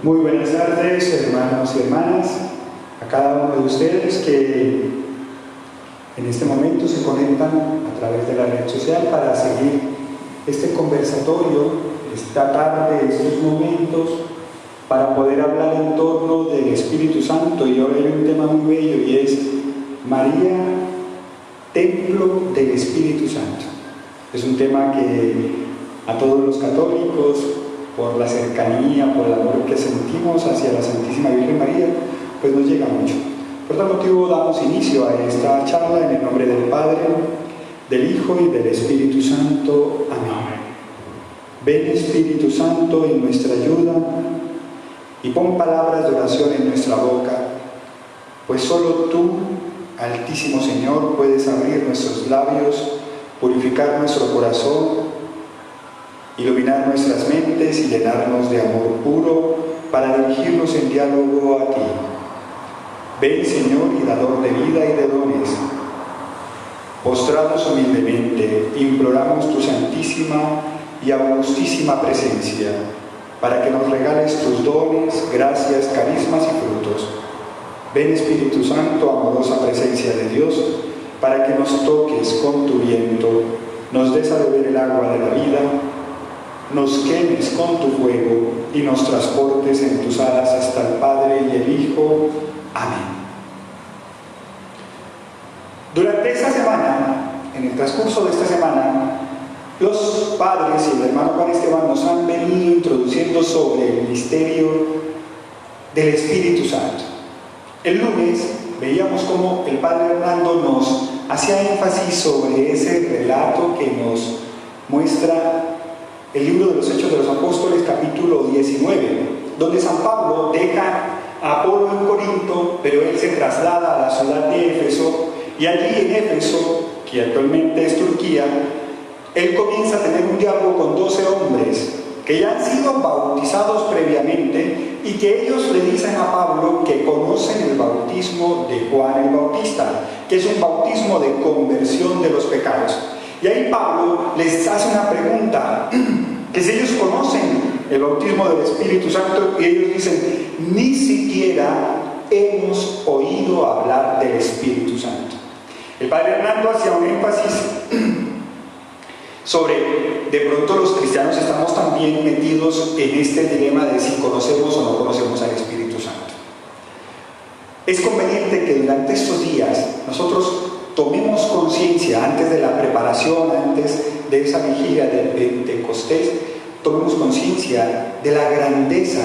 Muy buenas tardes, hermanos y hermanas, a cada uno de ustedes que en este momento se conectan a través de la red social para seguir este conversatorio, esta tarde, estos momentos, para poder hablar en torno del Espíritu Santo. Y hoy hay un tema muy bello y es María, templo del Espíritu Santo. Es un tema que a todos los católicos, por la cercanía, por el amor que sentimos hacia la Santísima Virgen María, pues nos llega mucho. Por tal motivo damos inicio a esta charla en el nombre del Padre, del Hijo y del Espíritu Santo. Amén. Ven Espíritu Santo en nuestra ayuda y pon palabras de oración en nuestra boca, pues solo tú, Altísimo Señor, puedes abrir nuestros labios, purificar nuestro corazón, iluminar nuestras mentes y llenarnos de amor puro para dirigirnos en diálogo a ti. Ven, Señor, y dador de vida y de dones. Postrados humildemente, imploramos tu santísima y augustísima presencia, para que nos regales tus dones, gracias, carismas y frutos. Ven, Espíritu Santo, amorosa presencia de Dios, para que nos toques con tu viento, nos des a beber el agua de la vida, nos quemes con tu fuego y nos transportes en tus alas hasta el Padre y el Hijo. Amén. Durante esta semana, en el transcurso de esta semana, los padres y el hermano Juan Esteban nos han venido introduciendo sobre el misterio del Espíritu Santo. El lunes veíamos cómo el padre Hernando nos hacía énfasis sobre ese relato que nos muestra el libro de los Hechos de los Apóstoles, capítulo 19, donde San Pablo deja a Apolo en Corinto, pero él se traslada a la ciudad de Éfeso, y allí en Éfeso, que actualmente es Turquía, él comienza a tener un diálogo con 12 hombres que ya han sido bautizados previamente y que ellos le dicen a Pablo que conocen el bautismo de Juan el Bautista, que es un bautismo de conversión de los pecados. Y ahí Pablo les hace una pregunta, que si ellos conocen el bautismo del Espíritu Santo, y ellos dicen, ni siquiera hemos oído hablar del Espíritu Santo. El padre Hernando hacía un énfasis sobre, de pronto los cristianos estamos también metidos en este dilema de si conocemos o no conocemos al Espíritu Santo. Es conveniente que durante estos días nosotros tomemos conciencia, antes de la preparación, antes de esa vigilia de Pentecostés, tomemos conciencia de la grandeza,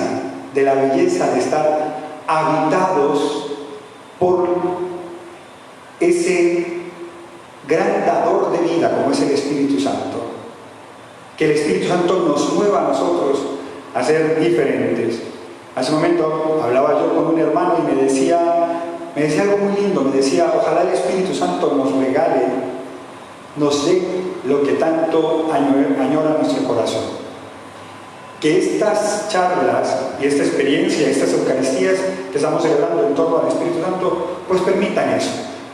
de la belleza de estar habitados por ese gran dador de vida como es el Espíritu Santo. Que el Espíritu Santo nos mueva a nosotros a ser diferentes. Hace un momento hablaba yo con un hermano y me decía algo muy lindo, me decía, ojalá el Espíritu Santo nos regale, nos dé lo que tanto añora nuestro corazón. Que estas charlas y esta experiencia, estas Eucaristías que estamos celebrando en torno al Espíritu Santo, pues permitan eso.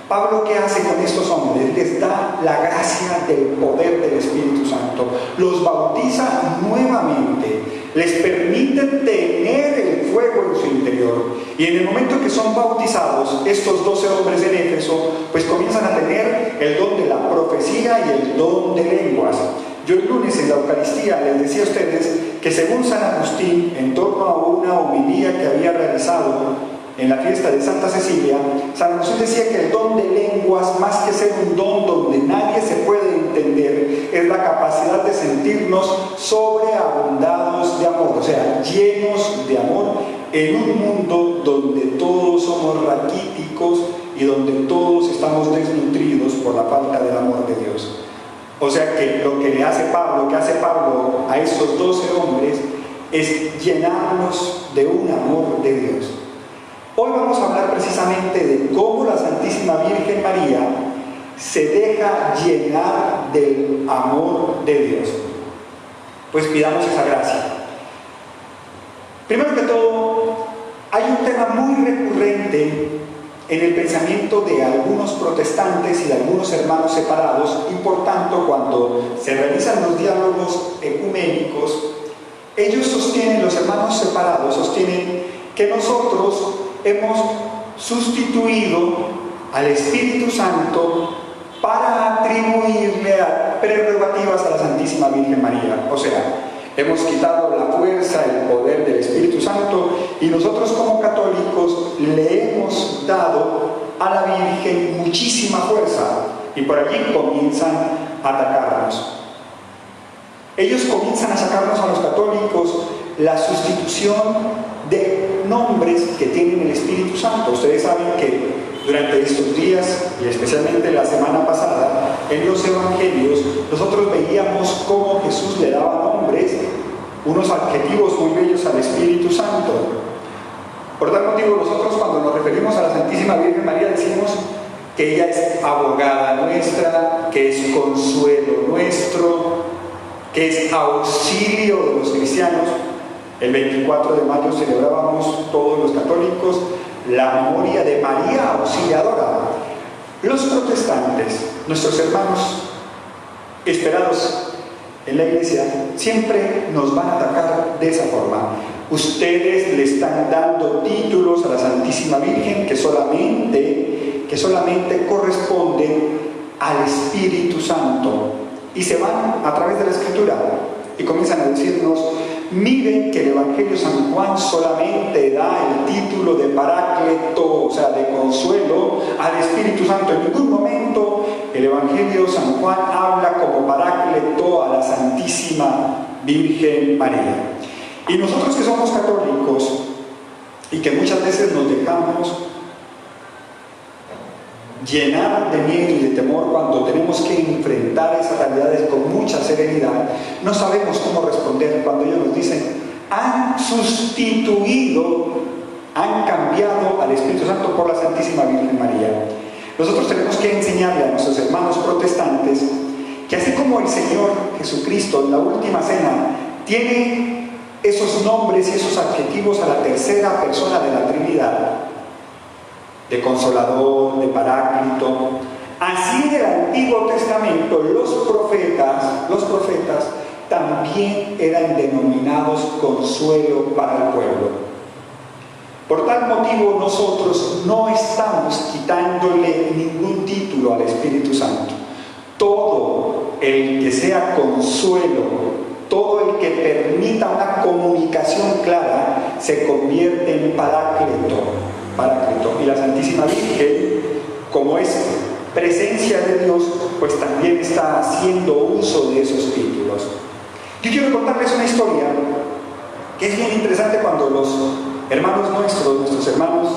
Pablo, ¿qué hace con estos hombres? Les da la gracia del poder del Espíritu Santo, los bautiza nuevamente, les permite tener el fuego en su interior, y en el momento que son bautizados, estos 12 hombres en Éfeso, pues comienzan a tener el don de la profecía y el don de lenguas. Yo el lunes en la Eucaristía les decía a ustedes que según San Agustín, en torno a una homilía que había realizado en la fiesta de Santa Cecilia, San Agustín decía que el don de lenguas, más que ser un don donde nadie se puede entender, es la capacidad de sentirnos sobreabundados de amor, o sea, llenos de amor, en un mundo donde todos somos raquíticos y donde todos estamos desnutridos por la falta del amor de Dios. O sea que lo que hace Pablo a esos 12 hombres es llenarnos de un amor de Dios. Hoy vamos a hablar precisamente de cómo la Santísima Virgen María se deja llenar del amor de Dios. Pues pidamos esa gracia. Primero que todo, hay un tema muy recurrente en el pensamiento de algunos protestantes y de algunos hermanos separados, y por tanto, cuando se realizan los diálogos ecuménicos, ellos sostienen, los hermanos separados sostienen que nosotros hemos sustituido al Espíritu Santo para atribuirle prerrogativas a la Santísima Virgen María. O sea, hemos quitado la fuerza, el poder del Espíritu Santo, y nosotros como católicos le hemos dado a la Virgen muchísima fuerza, y por allí comienzan a atacarnos. Ellos comienzan a sacarnos a los católicos la sustitución de nombres que tienen el Espíritu Santo. Ustedes saben que durante estos días, y especialmente la semana pasada, en los evangelios, nosotros veíamos cómo Jesús le daba nombres, unos adjetivos muy bellos al Espíritu Santo. Por tal motivo, nosotros cuando nos referimos a la Santísima Virgen María decimos que ella es abogada nuestra, que es consuelo nuestro, que es auxilio de los cristianos. El 24 de mayo celebrábamos todos los católicos la memoria de María Auxiliadora. Los protestantes, nuestros hermanos esperados en la iglesia, siempre nos van a atacar de esa forma. Ustedes le están dando títulos a la Santísima Virgen que solamente corresponden al Espíritu Santo, y se van a través de la Escritura y comienzan a decirnos: miren que el Evangelio de San Juan solamente da el título de Paráclito, o sea, de consuelo, al Espíritu Santo. En ningún momento el Evangelio de San Juan habla como Paráclito a la Santísima Virgen María. Y nosotros que somos católicos y que muchas veces nos dejamos llenar de miedo y de temor cuando tenemos que enfrentar esas realidades con mucha serenidad, no sabemos cómo responder cuando ellos nos dicen: han sustituido, han cambiado al Espíritu Santo por la Santísima Virgen María. Nosotros tenemos que enseñarle a nuestros hermanos protestantes que así como el Señor Jesucristo en la última cena tiene esos nombres y esos adjetivos a la tercera persona de la Trinidad, de Consolador, de Paráclito, así en el Antiguo Testamento los profetas también eran denominados consuelo para el pueblo. Por tal motivo nosotros no estamos quitándole ningún título al Espíritu Santo. Todo el que sea consuelo, todo el que permita una comunicación clara, se convierte en Paráclito. Y la Santísima Virgen, como es presencia de Dios, pues también está haciendo uso de esos títulos. Yo quiero contarles una historia que es bien interesante cuando los hermanos nuestros hermanos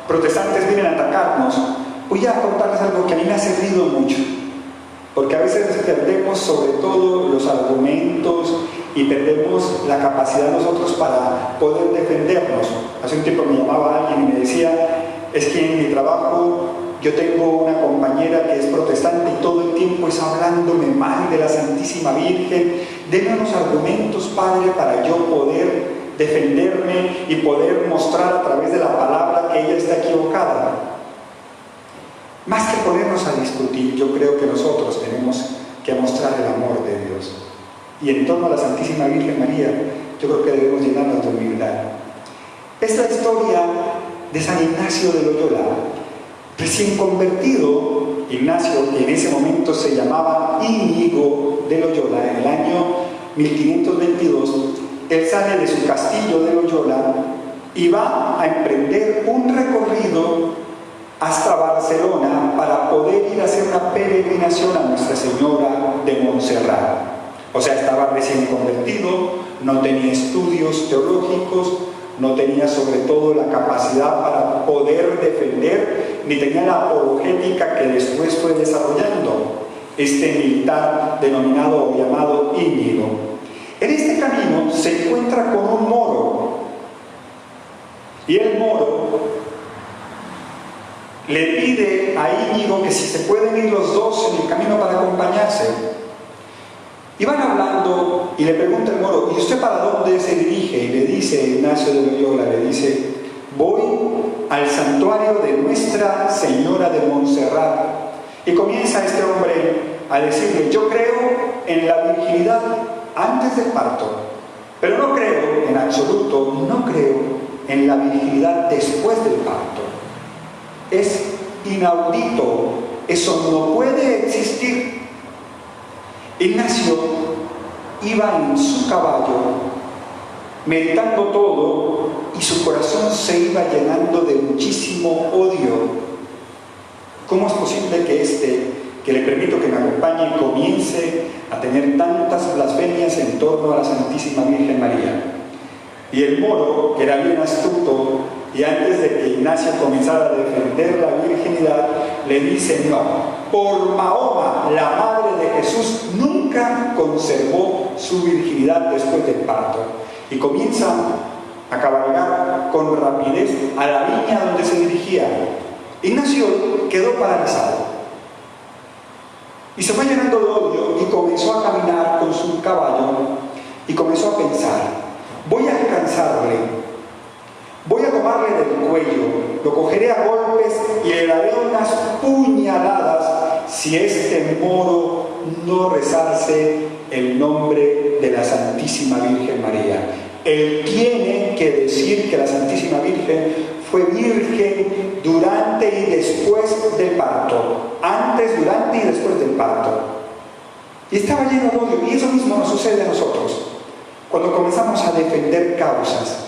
protestantes vienen a atacarnos. Voy a contarles algo que a mí me ha servido mucho, porque a veces perdemos sobre todo los argumentos y perdemos la capacidad nosotros para poder defendernos. Hace un tiempo me llamaba alguien y me decía: es que en mi trabajo yo tengo una compañera que es protestante y todo el tiempo es hablándome mal de la Santísima Virgen. Denme unos argumentos, Padre, para yo poder defenderme y poder mostrar a través de la palabra que ella está equivocada. Más que ponernos a discutir, yo creo que nosotros tenemos que mostrar el amor de Dios. Y en torno a la Santísima Virgen María, yo creo que debemos llenarnos de humildad. Es la historia de San Ignacio de Loyola, recién convertido. Ignacio, que en ese momento se llamaba Íñigo de Loyola, en el año 1522, él sale de su castillo de Loyola y va a emprender un recorrido hasta Barcelona para poder ir a hacer una peregrinación a Nuestra Señora de Montserrat. O sea, estaba recién convertido, no tenía estudios teológicos, no tenía sobre todo la capacidad para poder defender, ni tenía la apologética que después fue desarrollando este militar denominado o llamado Íñigo. En este camino se encuentra con un moro, y el moro le pide a Íñigo que si se pueden ir los dos en el camino para acompañarse. Y van hablando y le pregunta el moro: ¿y usted para dónde se dirige? Y le dice Ignacio de Loyola, le dice: voy al santuario de Nuestra Señora de Montserrat. Y comienza este hombre a decirle: yo creo en la virginidad antes del parto. Pero no creo, en absoluto, no creo en la virginidad después del parto. Es inaudito, eso no puede existir. Ignacio iba en su caballo, meditando todo, y su corazón se iba llenando de muchísimo odio. ¿Cómo es posible que le permito que me acompañe, comience a tener tantas blasfemias en torno a la Santísima Virgen María? Y el moro, que era bien astuto, y antes de que Ignacio comenzara a defender la virginidad, le dice: no, por Mahoma, la madre de Jesús, nunca conservó su virginidad después del parto. Y comienza a cabalgar con rapidez a la viña donde se dirigía. Ignacio quedó paralizado y se fue llenando de odio y comenzó a caminar con su caballo y comenzó a pensar: voy a alcanzarle, voy a tomarle del cuello, lo cogeré a golpes y le daré unas puñaladas si este moro no rezarse el nombre de la Santísima Virgen María. Él tiene que decir que la Santísima Virgen fue virgen durante y después del parto, antes, durante y después del parto. Y estaba lleno de odio, y eso mismo nos sucede a nosotros cuando comenzamos a defender causas.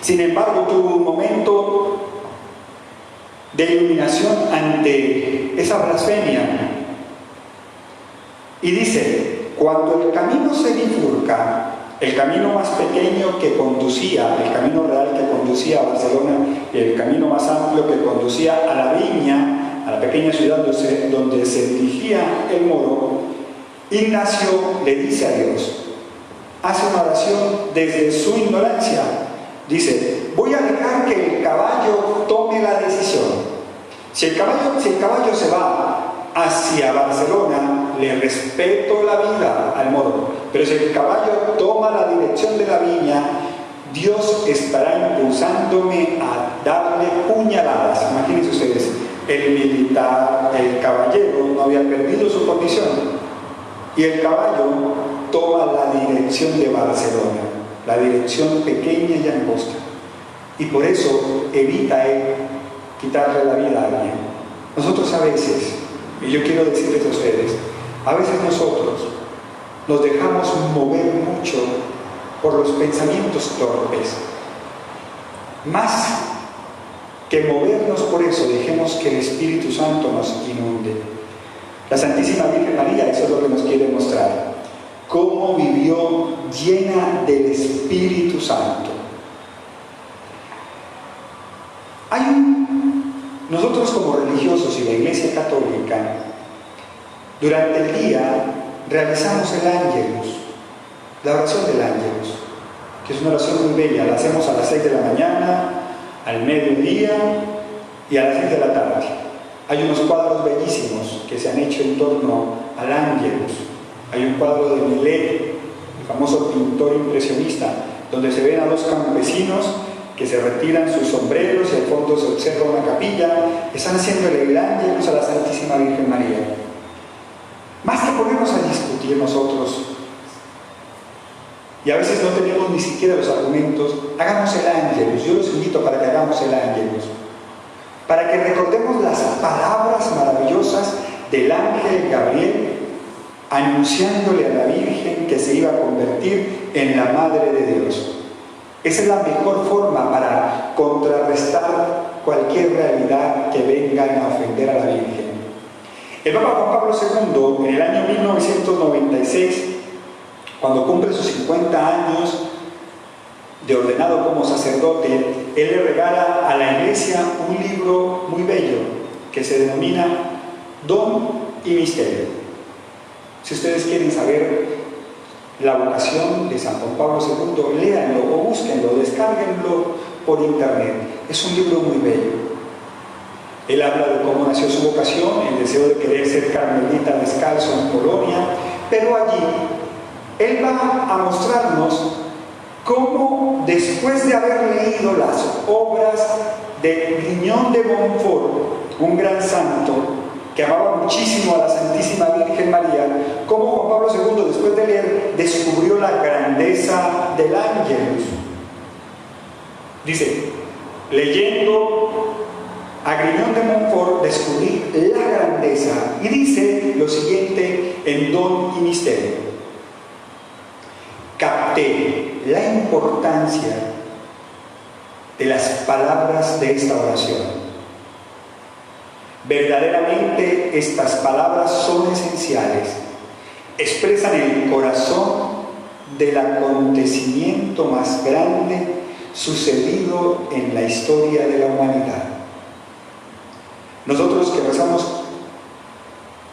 Sin embargo, tuvo un momento de iluminación ante esa blasfemia y dice: cuando el camino se bifurca, el camino más pequeño que conducía, el camino real que conducía a Barcelona, y el camino más amplio que conducía a la viña, a la pequeña ciudad donde se dirigía el moro, Ignacio le dice a Dios, hace una oración desde su ignorancia. Dice: voy a dejar que el caballo tome la decisión. Si el caballo se va hacia Barcelona, le respeto la vida al moro. Pero si el caballo toma la dirección de la viña, Dios estará impulsándome a darle puñaladas. Imagínense ustedes, el militar, el caballero, no había perdido su condición. Y el caballo toma la dirección de Barcelona, la dirección pequeña y angosta. Y por eso evita él quitarle la vida a alguien. Nosotros a veces, y yo quiero decirles a ustedes, a veces nosotros nos dejamos mover mucho por los pensamientos torpes. Más que movernos por eso, dejemos que el Espíritu Santo nos inunde. La Santísima Virgen María, eso es lo que nos quiere mostrar. Cómo vivió llena del Espíritu Santo. Nosotros como religiosos y la Iglesia Católica, durante el día realizamos el Ángelus, la oración del Ángelus, que es una oración muy bella. La hacemos a las 6 de la mañana, al mediodía y a las 6 de la tarde. Hay unos cuadros bellísimos que se han hecho en torno al Ángelus. Hay un cuadro de Millet, el famoso pintor impresionista, donde se ven a dos campesinos que se retiran sus sombreros y al fondo se observa una capilla. Están haciendo el Ángelus a la Santísima Virgen María. Más que ponernos a discutir nosotros, y a veces no tenemos ni siquiera los argumentos, hagamos el Ángelus. Yo los invito para que hagamos el Ángelus, para que recordemos las palabras maravillosas del ángel Gabriel anunciándole a la Virgen que se iba a convertir en la Madre de Dios. Esa es la mejor forma para contrarrestar cualquier realidad que vengan a ofender a la Virgen. El Papa Juan Pablo II, en el año 1996, cuando cumple sus 50 años de ordenado como sacerdote, él le regala a la Iglesia un libro muy bello que se denomina Don y Misterio. Si ustedes quieren saber la vocación de San Juan Pablo II, léanlo o búsquenlo, descárguenlo por internet. Es un libro muy bello. Él habla de cómo nació su vocación, el deseo de querer ser carmelita descalzo en Polonia, pero allí él va a mostrarnos cómo, después de haber leído las obras de Grignon de Montfort, un gran santo que amaba muchísimo a la Santísima Virgen María, cómo cómo Juan Pablo II, después de leer, descubrió la grandeza del Ángelus. Dice, leyendo a Grignion de Montfort, descubrí la grandeza, y dice lo siguiente en Don y Misterio: capté la importancia de las palabras de esta oración. Verdaderamente estas palabras son esenciales, expresan el corazón del acontecimiento más grande sucedido en la historia de la humanidad. Nosotros que rezamos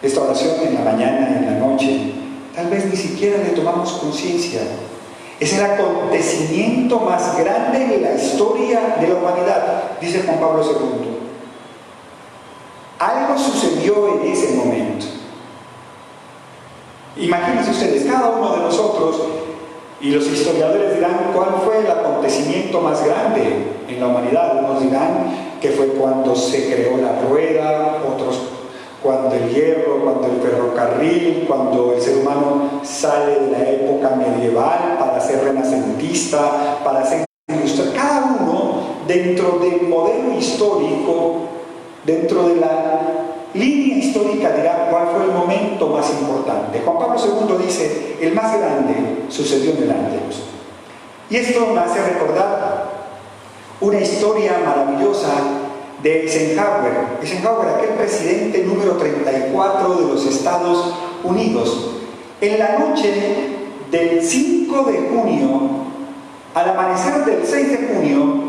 esta oración en la mañana y en la noche, tal vez ni siquiera le tomamos conciencia. Es el acontecimiento más grande de la historia de la humanidad, dice Juan Pablo II. Algo sucedió en ese momento. Imagínense ustedes, cada uno de nosotros, y los historiadores dirán cuál fue el acontecimiento más grande en la humanidad. Unos dirán que fue cuando se creó la rueda, otros cuando el hierro, cuando el ferrocarril, cuando el ser humano sale de la época medieval para ser renacentista, para ser industrial. Cada uno, dentro del modelo histórico, dentro de la línea histórica, dirá cuál fue el momento más importante. Juan Pablo II dice, el más grande sucedió en el Ángelus. Y esto me hace recordar una historia maravillosa de Eisenhower. Eisenhower, aquel presidente número 34 de los Estados Unidos. En la noche del 5 de junio, al amanecer del 6 de junio,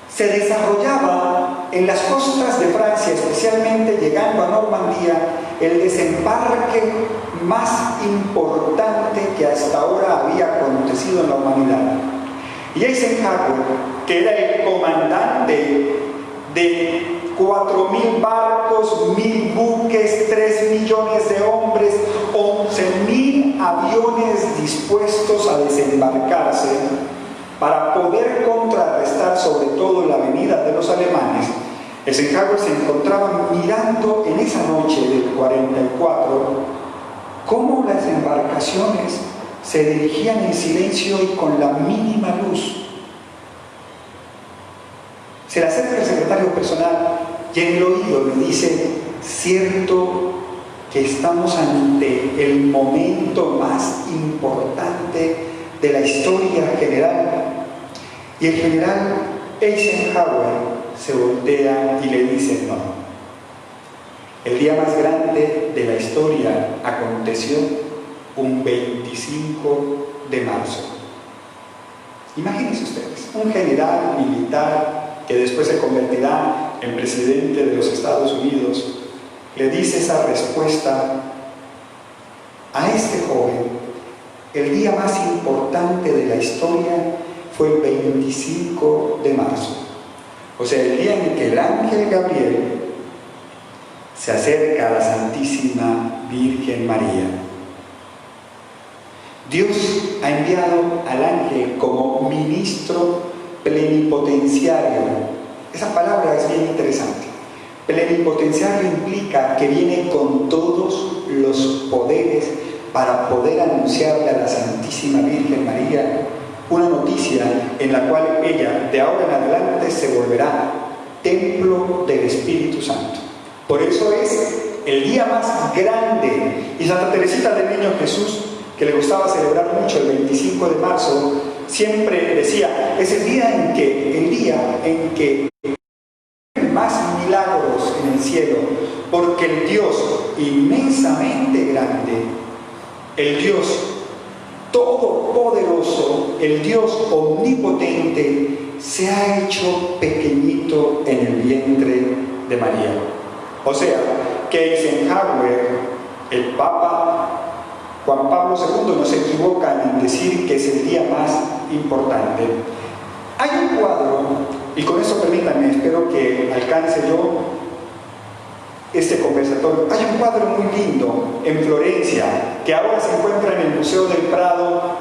se desarrollaba en las costas de Francia, especialmente llegando a Normandía, el desembarque más importante que hasta ahora había acontecido en la humanidad. Y Eisenhower, que era el comandante de 4.000 barcos, 1.000 buques, 3 millones de hombres, 11.000 aviones dispuestos a desembarcarse para poder contrarrestar sobre todo la venida de los alemanes, Eisenhower se encontraba mirando en esa noche del 44 cómo las embarcaciones se dirigían en silencio y con la mínima luz. Se le acerca el secretario personal y en el oído le dice: cierto que estamos ante el momento más importante de la historia general. Y el general Eisenhower se voltea y le dice: no, el día más grande de la historia aconteció un 25 de marzo. Imagínense ustedes, un general militar que después se convertirá en presidente de los Estados Unidos, le dice esa respuesta a este joven. El día más importante de la historia fue el 25 de marzo. O sea, el día en que el ángel Gabriel se acerca a la Santísima Virgen María. Dios ha enviado al ángel como ministro plenipotenciario. Esa palabra es bien interesante. Plenipotenciario implica que viene con todos los poderes para poder anunciarle a la Santísima Virgen María una noticia en la cual ella de ahora en adelante se volverá templo del Espíritu Santo. Por eso es el día más grande. Y Santa Teresita del Niño Jesús, que le gustaba celebrar mucho el 25 de marzo, siempre decía: es el día en que más milagros en el cielo, porque el Dios inmensamente grande, el Dios todopoderoso, el Dios omnipotente, se ha hecho pequeñito en el vientre de María. O sea, que Eisenhower, el Papa Juan Pablo II, no se equivoca en decir que es el día más importante. Hay un cuadro, y con eso permítanme, espero que alcance yo este conversatorio. Hay un cuadro muy lindo en Florencia, que ahora se encuentra en el Museo del Prado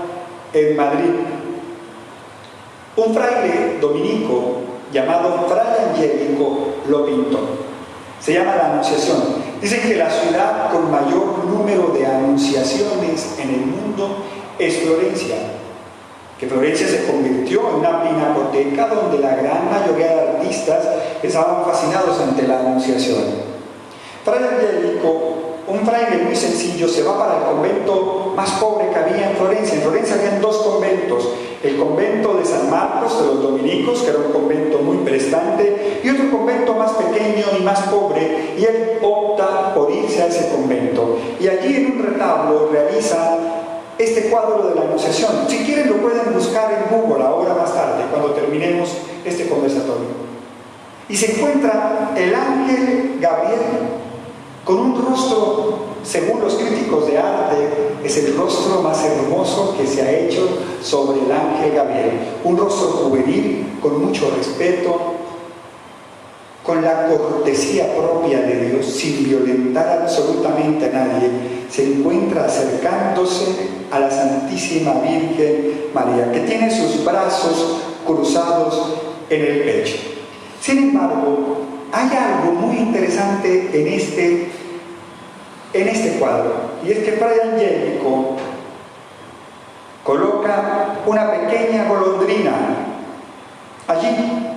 en Madrid. Un fraile dominico llamado Fray Angélico lo pintó. Se llama la Anunciación. Dicen que la ciudad con mayor número de anunciaciones en el mundo es Florencia. Que Florencia se convirtió en una pinacoteca donde la gran mayoría de artistas estaban fascinados ante la Anunciación. Fray Angélico, un fraile muy sencillo, se va para el convento más pobre que había en Florencia. En Florencia habían dos conventos: el convento de San Marcos de los dominicos, que era un convento muy prestante, y otro convento más pequeño y más pobre, y él opta por irse a ese convento. Y allí en un retablo realiza este cuadro de la Anunciación. Si quieren lo pueden buscar en Google ahora más tarde, cuando terminemos este conversatorio. Y se encuentra el ángel Gabriel con un rostro, según los críticos de arte, es el rostro más hermoso que se ha hecho sobre el ángel Gabriel. Un rostro juvenil, con mucho respeto, con la cortesía propia de Dios, sin violentar absolutamente a nadie, se encuentra acercándose a la Santísima Virgen María, que tiene sus brazos cruzados en el pecho. Sin embargo, hay algo muy interesante en este cuadro, y es que Fray Angélico coloca una pequeña golondrina allí,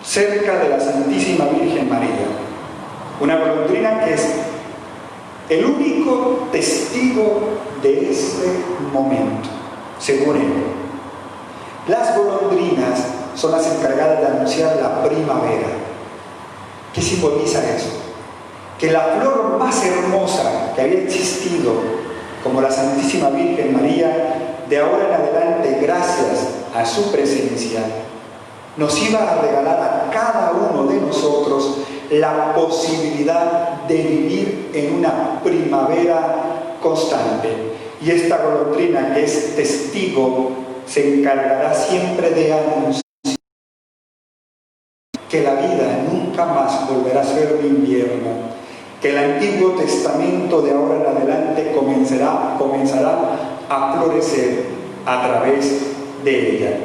cerca de la Santísima Virgen María. Una golondrina que es el único testigo de este momento, según él. Las golondrinas son las encargadas de anunciar la primavera. ¿Qué simboliza eso? Que la flor más hermosa que había existido, como la Santísima Virgen María, de ahora en adelante, gracias a su presencia, nos iba a regalar a cada uno de nosotros la posibilidad de vivir en una primavera constante. Y esta golondrina, que es testigo, se encargará siempre de anunciar que la vida nunca más volverá a ser de invierno, que el Antiguo Testamento de ahora en adelante comenzará a florecer a través de ella.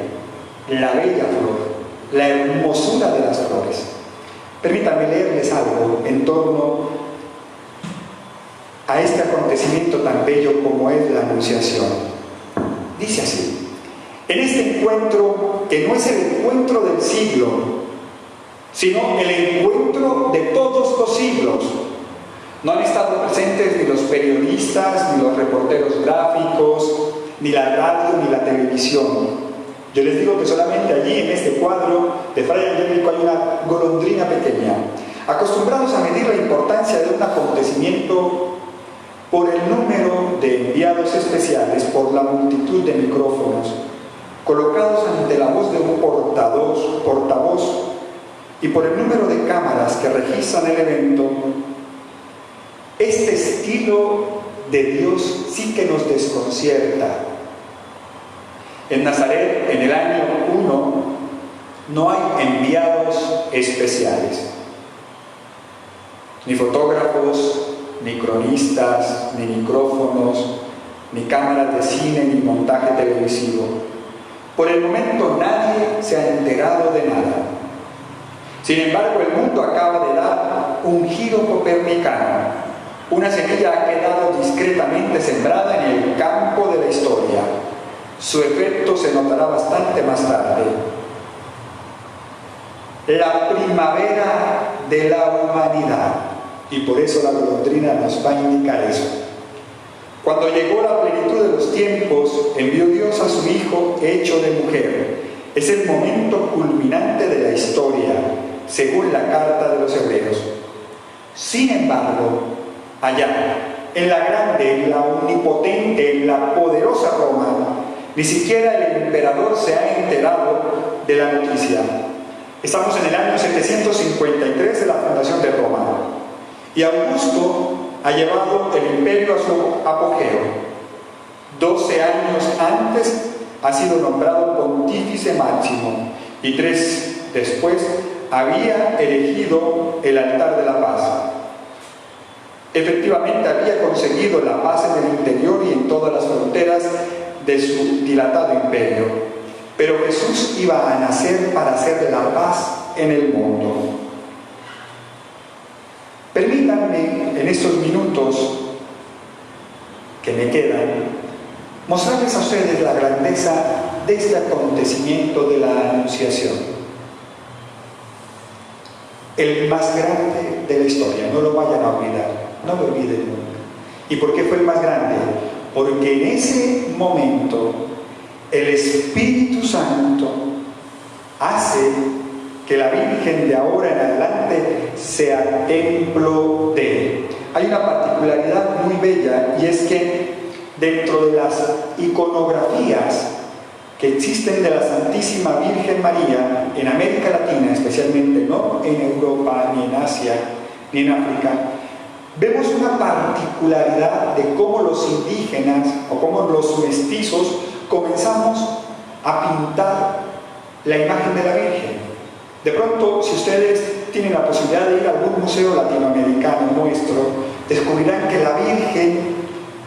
La bella flor, la hermosura de las flores. Permítanme leerles algo en torno a este acontecimiento tan bello como es la Anunciación. Dice así: en este encuentro, que no es el encuentro del siglo, sino el encuentro de todos los siglos, no han estado presentes ni los periodistas, ni los reporteros gráficos, ni la radio, ni la televisión. Yo les digo que solamente allí, en este cuadro de Fray Angélico, hay una golondrina pequeña. Acostumbrados a medir la importancia de un acontecimiento por el número de enviados especiales, por la multitud de micrófonos, colocados ante la voz de un portavoz, y por el número de cámaras que registran el evento, este estilo de Dios sí que nos desconcierta. En Nazaret, en el año 1, no hay enviados especiales, ni fotógrafos, ni cronistas, ni micrófonos, ni cámaras de cine, ni montaje televisivo. Por el momento nadie se ha enterado de nada. Sin embargo, el mundo acaba de dar un giro copernicano. Una semilla ha quedado discretamente sembrada en el campo de la historia. Su efecto se notará bastante más tarde. La primavera de la humanidad. Y por eso la golondrina nos va a indicar eso. Cuando llegó la plenitud de los tiempos, envió Dios a su Hijo hecho de mujer. Es el momento culminante de la historia, según la carta de los Hebreos. Sin embargo, allá, en la grande, en la omnipotente, en la poderosa Roma, ni siquiera el emperador se ha enterado de la noticia. Estamos en el año 753 de la fundación de Roma, y Augusto ha llevado el imperio a su apogeo. 12 años antes ha sido nombrado pontífice máximo, y 3 después había elegido el altar de la paz. Efectivamente había conseguido la paz en el interior y en todas las fronteras de su dilatado imperio. Pero Jesús iba a nacer para hacer la paz en el mundo. permítanme en estos minutos que me quedan mostrarles a ustedes la grandeza de este acontecimiento de la Anunciación. El más grande de la historia, no lo vayan a olvidar, no lo olviden nunca. ¿Y por qué fue el más grande? Porque en ese momento el Espíritu Santo hace que la Virgen de ahora en adelante sea templo de Él. Hay una particularidad muy bella, y es que dentro de las iconografías que existen de la Santísima Virgen María en América Latina, especialmente, no en Europa, ni en Asia, ni en África, vemos una particularidad de cómo los indígenas o cómo los mestizos comenzamos a pintar la imagen de la Virgen. De pronto, si ustedes tienen la posibilidad de ir a algún museo latinoamericano nuestro, descubrirán que la Virgen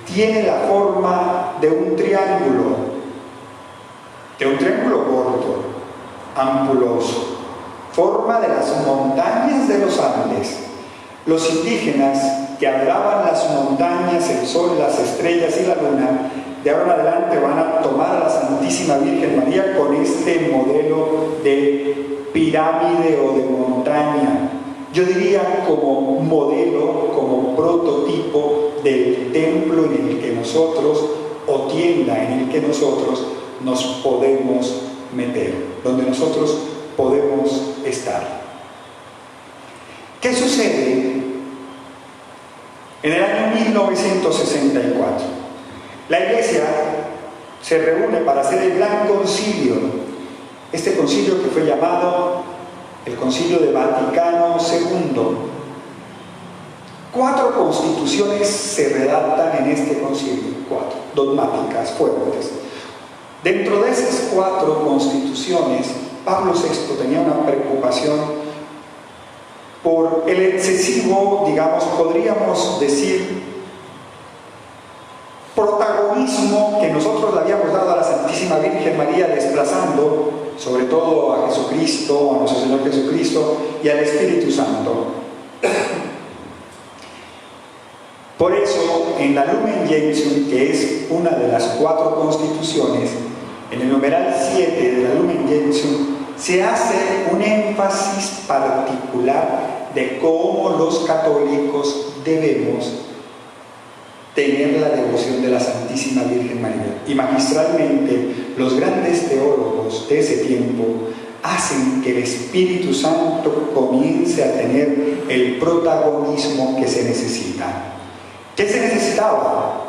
tiene la forma de un triángulo gordo, ampuloso, forma de las montañas de los Andes. Los indígenas que adoraban las montañas, el sol, las estrellas y la luna, de ahora en adelante van a tomar a la Santísima Virgen María con este modelo de pirámide o de montaña. Yo diría como modelo, como prototipo del templo en el que nosotros, o tienda en el que nosotros nos podemos meter, donde nosotros podemos estar. ¿Qué sucede? En el año 1964, la Iglesia se reúne para hacer el Gran Concilio, este concilio que fue llamado el Concilio de Vaticano II. 4 constituciones se redactan en este concilio, 4, dogmáticas, fuertes. Dentro de esas 4 constituciones, Pablo VI tenía una preocupación por el excesivo, digamos, podríamos decir, protagonismo que nosotros le habíamos dado a la Santísima Virgen María, desplazando sobre todo a Jesucristo, a nuestro Señor Jesucristo y al Espíritu Santo. Por eso, en la Lumen Gentium, que es una de las 4 constituciones, en el numeral 7 de la Lumen Gentium, se hace un énfasis particular de cómo los católicos debemos tener la devoción de la Santísima Virgen María. Y magistralmente, los grandes teólogos de ese tiempo hacen que el Espíritu Santo comience a tener el protagonismo que se necesita. ¿Qué se necesitaba?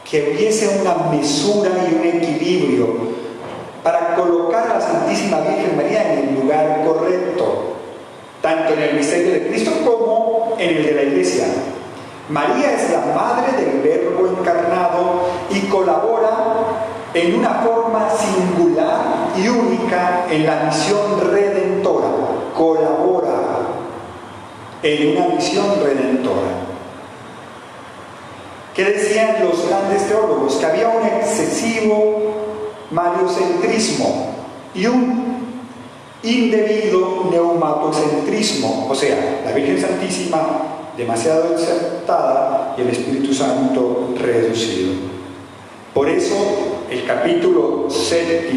Que hubiese una mesura y un equilibrio para colocar a la Santísima Virgen María en el lugar correcto, tanto en el misterio de Cristo como en el de la Iglesia. María es la madre del Verbo encarnado y colabora en una forma singular y única en la misión redentora. Colabora en una misión redentora. ¿Qué decían los grandes teólogos? Que había un excesivo mariocentrismo y un indebido neumatocentrismo, o sea, la Virgen Santísima demasiado exaltada y el Espíritu Santo reducido. Por eso el capítulo 7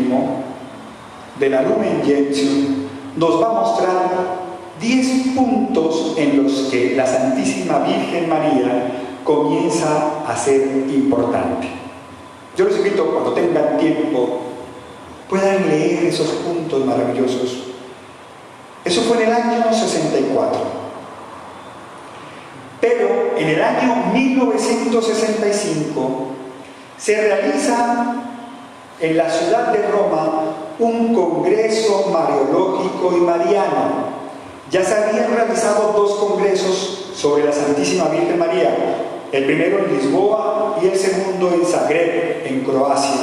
de la Lumen Gentium nos va a mostrar 10 puntos en los que la Santísima Virgen María comienza a ser importante. Yo les invito, cuando tengan tiempo, puedan leer esos puntos maravillosos. Eso fue en el año 64. Pero en el año 1965 se realiza en la ciudad de Roma un congreso mariológico y mariano. Ya se habían realizado 2 congresos sobre la Santísima Virgen María, el primero en Lisboa y el segundo en Zagreb, en Croacia.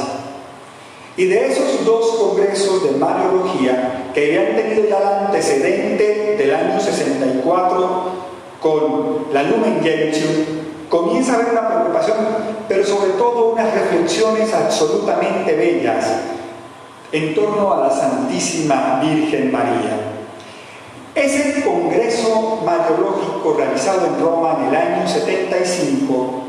Y de esos 2 congresos de mariología, que habían tenido ya el antecedente del año 64 con la Lumen Gentium, comienza a haber una preocupación, pero sobre todo unas reflexiones absolutamente bellas en torno a la Santísima Virgen María. Ese congreso mariológico realizado en Roma en el año 75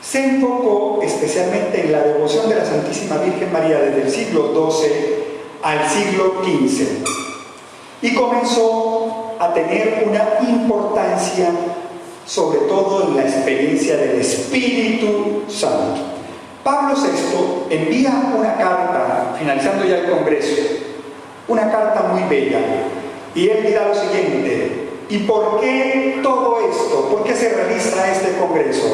se enfocó especialmente en la devoción de la Santísima Virgen María desde el siglo XII al siglo XV y comenzó a tener una importancia sobre todo en la experiencia del Espíritu Santo. Pablo VI envía una carta, finalizando ya el congreso, una carta muy bella, y él dirá lo siguiente: ¿y por qué todo esto? ¿Por qué se realiza este congreso?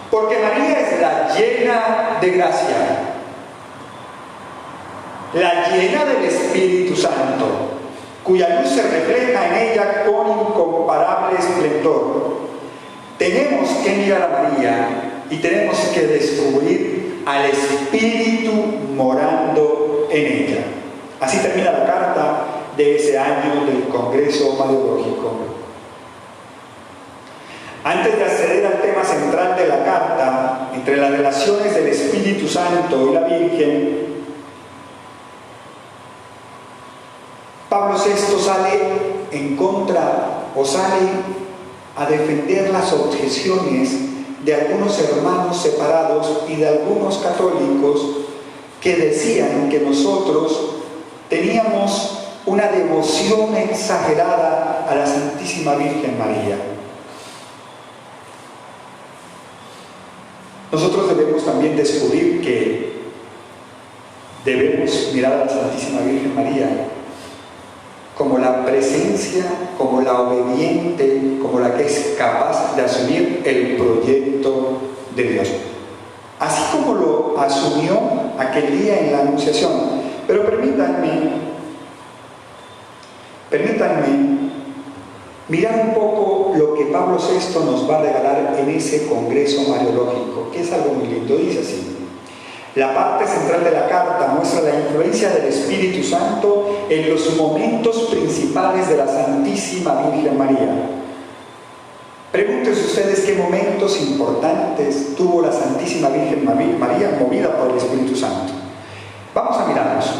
Porque María es la llena de gracia, la llena del Espíritu Santo, cuya luz se refleja en ella con incomparable esplendor. Tenemos que mirar a María y tenemos que descubrir al Espíritu morando en ella. Así termina la carta de ese año del Congreso Mariológico. Antes de acceder al tema central de la carta, entre las relaciones del Espíritu Santo y la Virgen, Pablo VI sale en contra o sale a defender las objeciones de algunos hermanos separados y de algunos católicos que decían que nosotros teníamos una devoción exagerada a la Santísima Virgen María. Nosotros debemos también descubrir que debemos mirar a la Santísima Virgen María como la presencia, como la obediente, como la que es capaz de asumir el proyecto de Dios. Así como lo asumió aquel día en la Anunciación. Pero permítanme mirar un poco lo que Pablo VI nos va a regalar en ese congreso mariológico, que es algo muy lindo. Dice así: la parte central de la carta muestra la influencia del Espíritu Santo en los momentos principales de la Santísima Virgen María. Pregúntense ustedes qué momentos importantes tuvo la Santísima Virgen María movida por el Espíritu Santo. Vamos a mirarlos.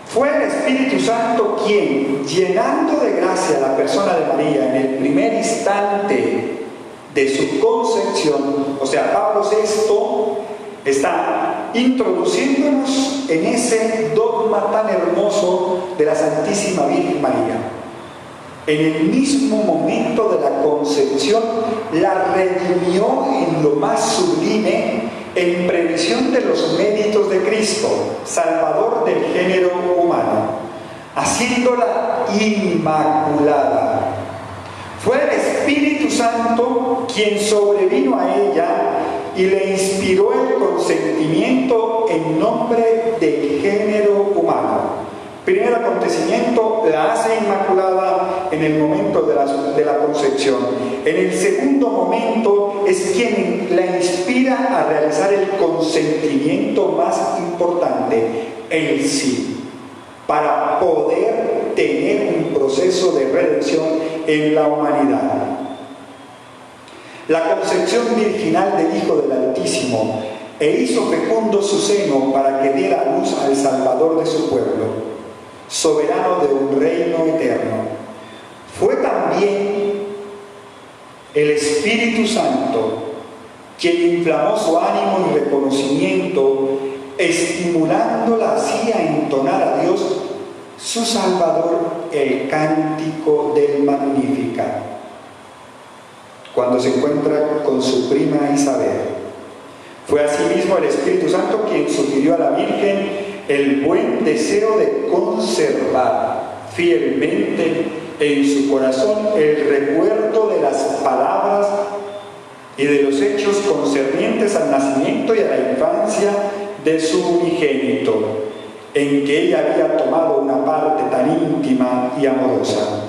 Fue el Espíritu Santo quien, llenando de gracia a la persona de María en el primer instante de su concepción, o sea, Pablo VI está introduciéndonos en ese dogma tan hermoso de la Santísima Virgen María. En el mismo momento de la concepción, la redimió en lo más sublime, en previsión de los méritos de Cristo, Salvador del género humano, haciéndola inmaculada. Fue el Espíritu Santo quien sobrevino a ella y le inspiró el consentimiento en nombre del género humano. Primer acontecimiento, la hace inmaculada en el momento de la concepción. En el segundo momento es quien la inspira a realizar el consentimiento más importante, el sí, para poder tener un proceso de redención en la humanidad. La concepción virginal del Hijo del Altísimo hizo fecundo su seno para que diera luz al Salvador de su pueblo, soberano de un reino eterno. Fue también el Espíritu Santo quien inflamó su ánimo y reconocimiento, estimulándola así a entonar a Dios, su Salvador, el cántico del Magnificat, cuando se encuentra con su prima Isabel. Fue asimismo el Espíritu Santo quien sugirió a la Virgen el buen deseo de conservar fielmente en su corazón el recuerdo de las palabras y de los hechos concernientes al nacimiento y a la infancia de su unigénito, en que ella había tomado una parte tan íntima y amorosa.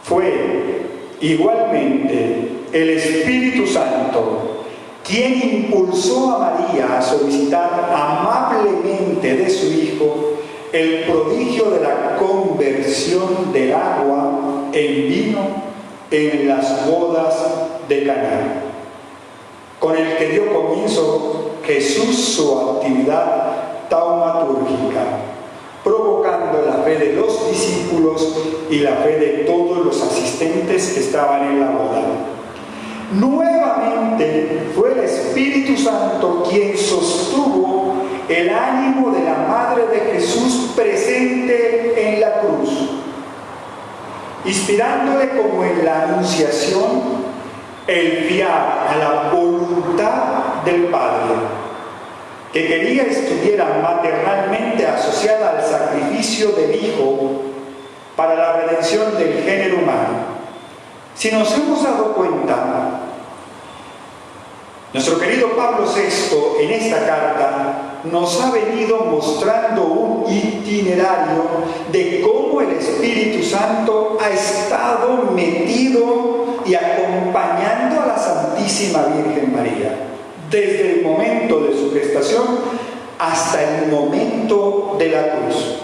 Fue igualmente el Espíritu Santo quien impulsó a María a solicitar amablemente de su Hijo el prodigio de la conversión del agua en vino en las bodas de Caná, con el que dio comienzo Jesús su actividad taumatúrgica, provocando la fe de los discípulos y la fe de todos los asistentes que estaban en la boda. Nuevamente fue el Espíritu Santo quien sostuvo el ánimo de la Madre de Jesús presente en la cruz, inspirándole como en la Anunciación el fiar a la voluntad del Padre, que quería estuviera maternalmente asociada al sacrificio del Hijo para la redención del género humano. Si nos hemos dado cuenta, nuestro querido Pablo VI en esta carta nos ha venido mostrando un itinerario de cómo el Espíritu Santo ha estado metido y acompañando a la Santísima Virgen María, desde el momento de su gestación hasta el momento de la cruz.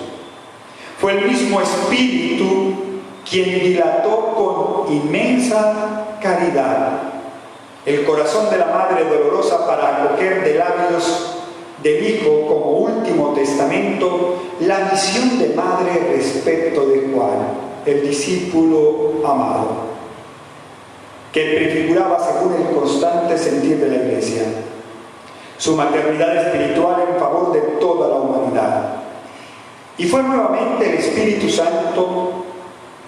Fue el mismo Espíritu quien dilató con inmensa caridad el corazón de la Madre Dolorosa para acoger de labios del Hijo como último testamento la misión de madre respecto de Juan, el discípulo amado, que prefiguraba según el constante sentir de la Iglesia su maternidad espiritual en favor de toda la humanidad. Y fue nuevamente el Espíritu Santo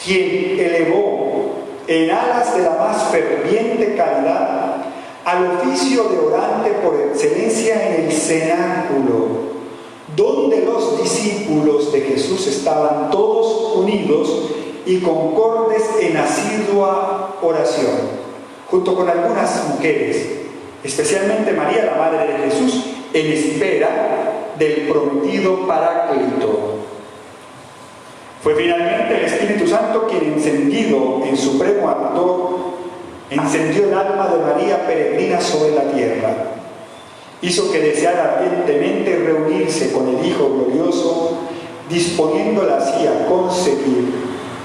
quien elevó en alas de la más ferviente caridad al oficio de orante por excelencia en el cenáculo, donde los discípulos de Jesús estaban todos unidos y concordes en asidua oración, junto con algunas mujeres, especialmente María, la Madre de Jesús, en espera del prometido Paráclito. Fue finalmente el Espíritu Santo quien, encendido en supremo ardor, encendió el alma de María peregrina sobre la tierra, hizo que deseara ardientemente reunirse con el Hijo glorioso, disponiéndola así a conseguir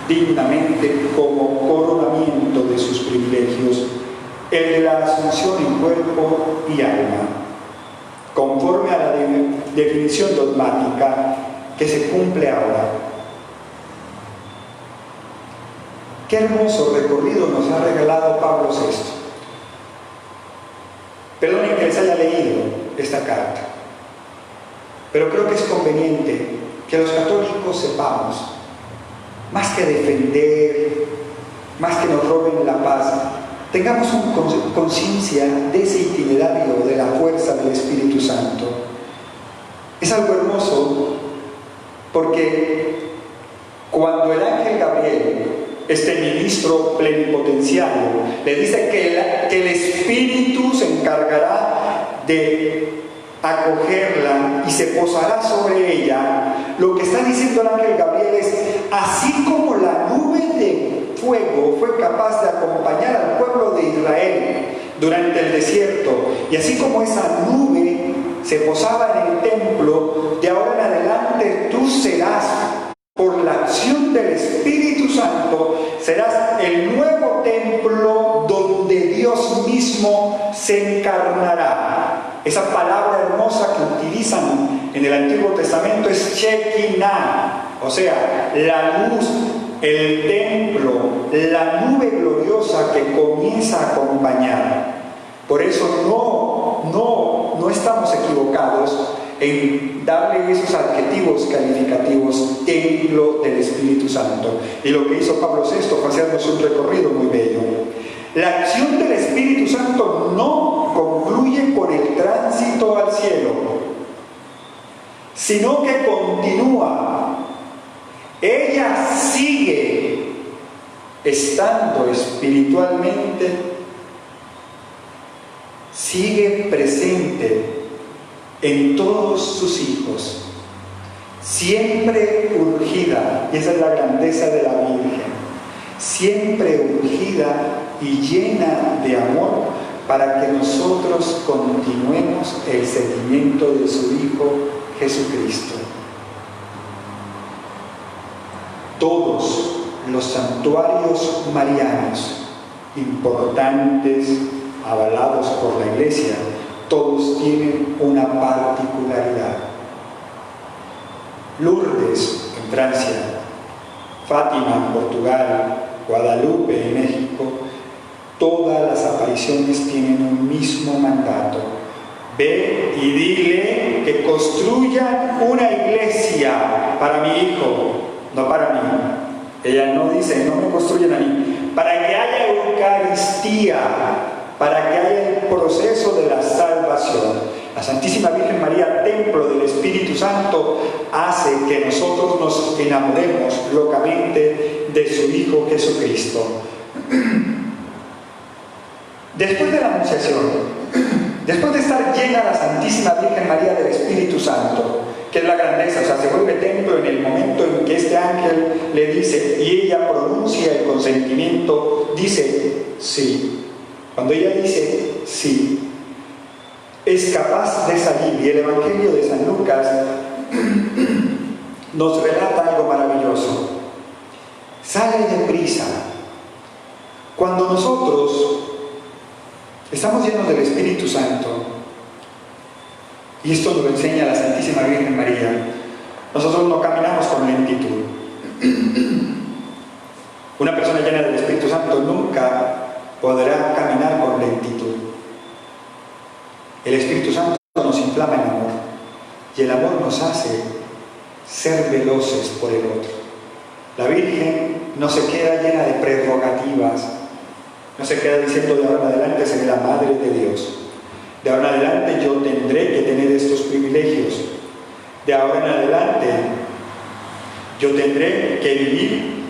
dignamente como coronamiento de sus privilegios el de la asunción en cuerpo y alma, conforme a la definición dogmática que se cumple ahora. Qué hermoso recorrido nos ha regalado Pablo VI. Perdonen que les haya leído esta carta, pero creo que es conveniente que los católicos sepamos, más que defender, más que nos roben la paz, tengamos conciencia de ese itinerario de la fuerza del Espíritu Santo. Es algo hermoso porque cuando el ángel Gabriel, este ministro plenipotenciario, le dice que el Espíritu se encargará de acogerla y se posará sobre ella, lo que está diciendo el ángel Gabriel es: así como la nube de fuego fue capaz de acompañar al pueblo de Israel durante el desierto, y así como esa nube se posaba en el templo, de ahora en adelante tú serás, por la acción del Espíritu Santo, serás el nuevo templo donde Dios mismo se encarnará. Esa palabra hermosa que utilizan en el Antiguo Testamento es Shekinah, o sea, la luz, el templo, la nube gloriosa que comienza a acompañar. Por eso no estamos equivocados en darle esos adjetivos calificativos, templo del Espíritu Santo. Y lo que hizo Pablo VI fue hacernos un recorrido muy bello. La acción del Espíritu Santo no concluye con el tránsito al cielo, sino que continúa. Ella sigue estando espiritualmente, sigue presente en todos sus hijos, siempre urgida, y esa es la grandeza de la Virgen, siempre urgida y llena de amor para que nosotros continuemos el seguimiento de su Hijo Jesucristo. Todos los santuarios marianos importantes, avalados por la Iglesia, todos tienen una particularidad. Lourdes, en Francia, Fátima en Portugal, Guadalupe en México, todas las apariciones tienen un mismo mandato. Ve y dile que construyan una iglesia para mi hijo, no para mí. Ella no dice, no me construyan a mí, para que haya Eucaristía, para que haya el proceso de la salvación. La Santísima Virgen María, templo del Espíritu Santo, hace que nosotros nos enamoremos locamente de su Hijo Jesucristo. Después de la Anunciación, después de estar llena la Santísima Virgen María del Espíritu Santo, que es la grandeza, o sea, se vuelve templo en el momento en que este ángel le dice, y ella pronuncia el consentimiento, dice sí. Cuando ella dice sí, es capaz de salir. Y el Evangelio de San Lucas nos relata algo maravilloso. Sale deprisa. Cuando nosotros estamos llenos del Espíritu Santo, y esto nos lo enseña la Santísima Virgen María, nosotros no caminamos con lentitud. Una persona llena del Espíritu Santo nunca podrá caminar con lentitud. El Espíritu Santo nos inflama en amor, y el amor nos hace ser veloces por el otro. La Virgen no se queda llena de prerrogativas, no se queda diciendo de ahora en adelante seré la Madre de Dios, de ahora en adelante yo tendré que tener estos privilegios, de ahora en adelante yo tendré que vivir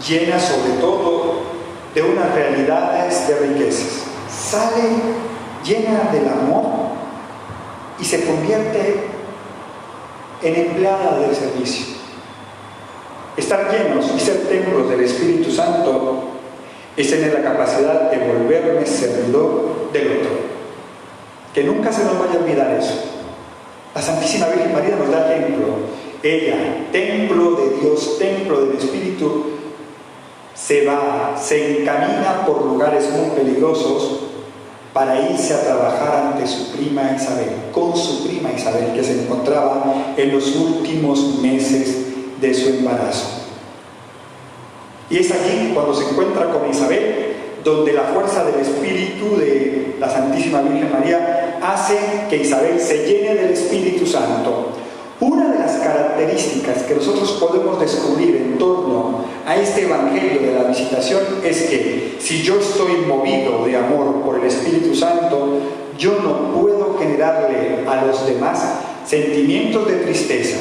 llena sobre todo de unas realidades de riquezas. Sale llena del amor y se convierte en empleada del servicio. Estar llenos y ser templos del Espíritu Santo es tener la capacidad de volverme servidor del otro. Que nunca se nos vaya a olvidar eso. La Santísima Virgen María nos da ejemplo. Ella, templo de Dios, templo del Espíritu, se encamina por lugares muy peligrosos para irse a trabajar ante su prima Isabel, con su prima Isabel, que se encontraba en los últimos meses de su embarazo. Y es allí, cuando se encuentra con Isabel, donde la fuerza del Espíritu de la Santísima Virgen María hace que Isabel se llene del Espíritu Santo. Una de las características que nosotros podemos descubrir en torno a este Evangelio de la Visitación es que si yo estoy movido de amor por el Espíritu Santo, yo no puedo generarle a los demás sentimientos de tristeza,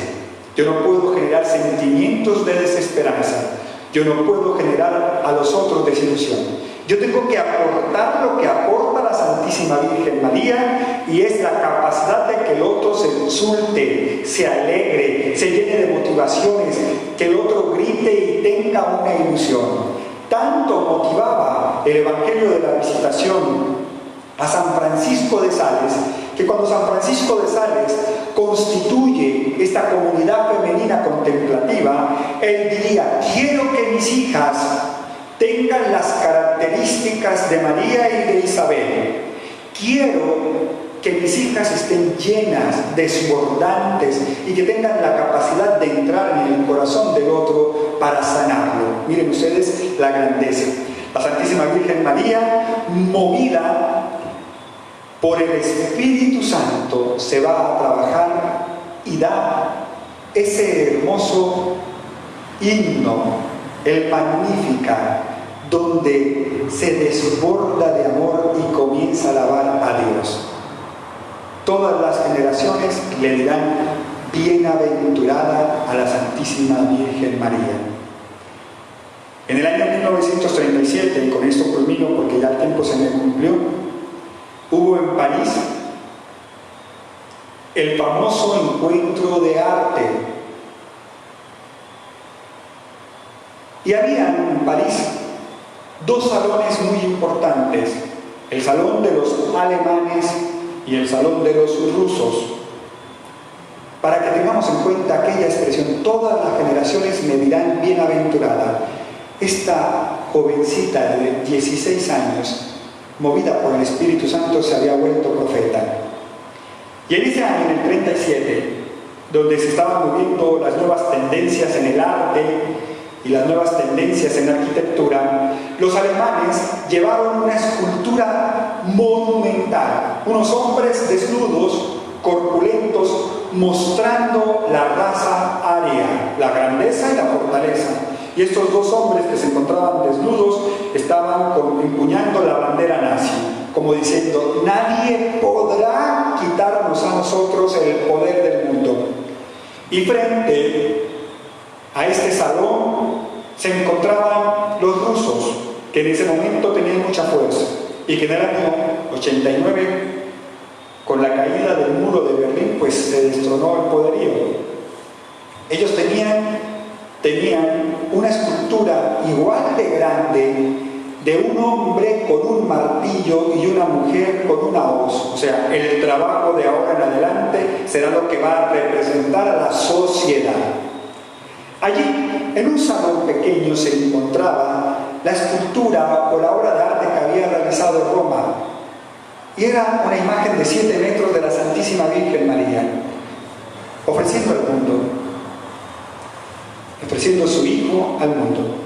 yo no puedo generar sentimientos de desesperanza, yo no puedo generar a los otros desilusión. Yo tengo que aportar lo que aporta la Santísima Virgen María, y es la capacidad de que el otro se insulte, se alegre, se llene de motivaciones, que el otro grite y tenga una ilusión. Tanto motivaba el Evangelio de la Visitación a San Francisco de Sales, que cuando San Francisco de Sales constituye esta comunidad femenina contemplativa, él diría: quiero que mis hijas tengan las características de María y de Isabel. Quiero que mis hijas estén llenas, desbordantes, y que tengan la capacidad de entrar en el corazón del otro para sanarlo. Miren ustedes la grandeza. La Santísima Virgen María, movida por el Espíritu Santo, se va a trabajar y da ese hermoso himno, el Magnífica, donde se desborda de amor y comienza a alabar a Dios. Todas las generaciones le dirán: bienaventurada a la Santísima Virgen María. En el año 1937, y con esto culmino porque ya el tiempo se me cumplió, hubo en París el famoso encuentro de arte. Y había en París dos salones muy importantes: el salón de los alemanes y el salón de los rusos. Para que tengamos en cuenta aquella expresión: todas las generaciones me dirán bienaventurada. Esta jovencita de 16 años, movida por el Espíritu Santo, se había vuelto profeta. Y en ese año, en el 37, donde se estaban moviendo las nuevas tendencias en el arte y las nuevas tendencias en la arquitectura, los alemanes llevaron una escultura monumental, unos hombres desnudos, corpulentos, mostrando la raza aria, la grandeza y la fortaleza. Y estos dos hombres que se encontraban desnudos estaban empuñando la bandera nazi, como diciendo: nadie podrá quitarnos a nosotros el poder del mundo. Y frente a este salón se encontraban los rusos, que en ese momento tenían mucha fuerza, y que en el año 89, con la caída del muro de Berlín, pues se destronó el poderío. Ellos tenían una escultura igual de grande de un hombre con un martillo y una mujer con una hoz. O sea, el trabajo de ahora en adelante será lo que va a representar a la sociedad. Allí, en un salón pequeño, se encontraba la escultura o la obra de arte que había realizado Roma. Y era una imagen de 7 metros de la Santísima Virgen María, ofreciendo al mundo, ofreciendo su Hijo al mundo.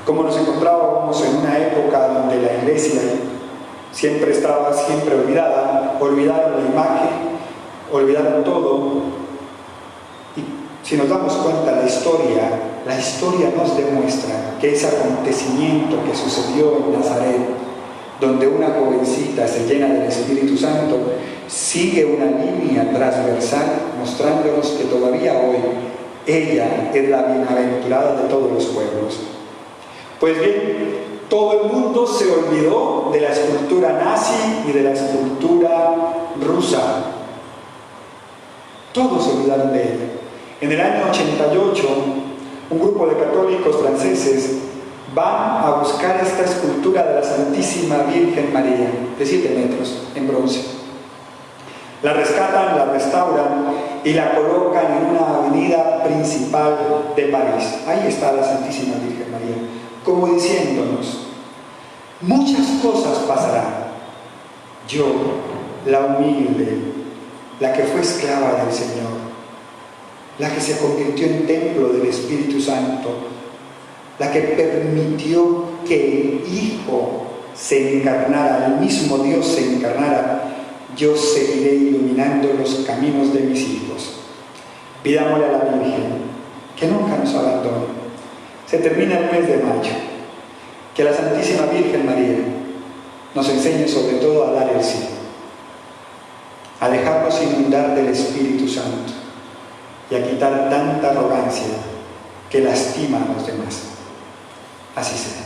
Como nos encontrábamos en una época donde la Iglesia siempre estaba olvidada, olvidaron la imagen, olvidaron todo. Y si nos damos cuenta, la historia nos demuestra que ese acontecimiento que sucedió en Nazaret, donde una jovencita se llena del Espíritu Santo, sigue una línea transversal mostrándonos que todavía hoy ella es la bienaventurada de todos los pueblos. Pues bien, todo el mundo se olvidó de la escultura nazi y de la escultura rusa. Todos se olvidaron de ella. En el año 88, un grupo de católicos franceses van a buscar esta escultura de la Santísima Virgen María, de 7 metros, en bronce. La rescatan, la restauran y la colocan en una avenida principal de París. Ahí está la Santísima Virgen María, como diciéndonos: muchas cosas pasarán. Yo, la humilde, la que fue esclava del Señor, la que se convirtió en templo del Espíritu Santo, la que permitió que el Hijo se encarnara, el mismo Dios se encarnara, yo seguiré iluminando los caminos de mis hijos. Pidámosle a la Virgen que nunca nos abandone. Se termina el mes de mayo. Que la Santísima Virgen María nos enseñe sobre todo a dar el sí, a dejarnos inundar del Espíritu Santo y a quitar tanta arrogancia que lastima a los demás. Así sea.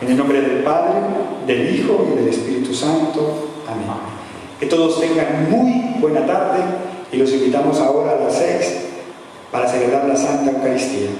En el nombre del Padre, del Hijo y del Espíritu Santo. Amén. Que todos tengan muy buena tarde y los invitamos ahora a las 6 para celebrar la Santa Eucaristía.